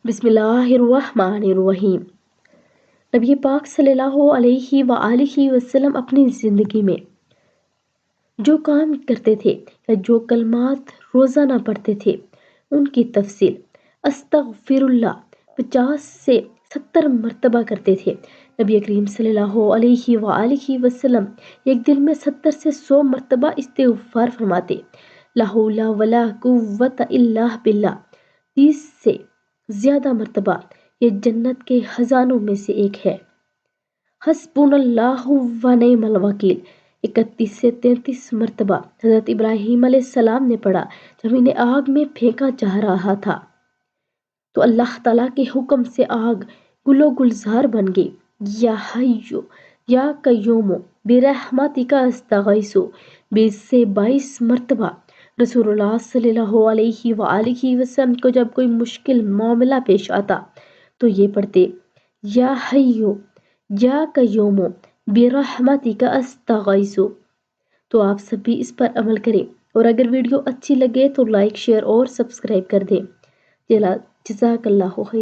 बिस्मिल्लाहिर्रहमानिर्रहीम। नबी पाक सल्लल्लाहु अलैहि वआलिहि वसल्लम अपनी ज़िंदगी में जो काम करते थे या जो कलमात रोज़ाना पढ़ते थे उनकी तफसील अस्तगफिरुल्लाह 50 से 70 मरतबा करते थे। नबी करीम सल्लल्लाहु अलैहि वआलिहि वसल्लम एक दिन में 70 से 100 मरतबा इस्तिग़फ़ार फरमाते। ला हौला वला कुव्वता इल्ला बिल्लाह 30 से ज़्यादा मरतबा ये जन्नत के खजानों में से एक है। हस्बुनल्लाहु व निअमल वकील 31 से 33 मरतबा हज़रत इब्राहीम अलैहिस्सलाम ने पढ़ा जब इन्हें आग में फेंका जा रहा था तो अल्लाह ताला के हुक्म से आग गुलो गुलजार बन गई। या हय्यु या कय्यूमु बिरहमतिका अस्तगीसु 20 से 22 मरतबा रसूलुल्लाह सल्लल्लाहु अलैहि वआलिहि वसल्लम को जब कोई मुश्किल मामला पेश आता तो ये पढ़ते या हय्यु या कय्यूमु बिरहमतिका अस्तगीसु। तो आप सभी इस पर अमल करें और अगर वीडियो अच्छी लगे तो लाइक शेयर और सब्सक्राइब कर दें। जज़ाकल्लाहु खैर।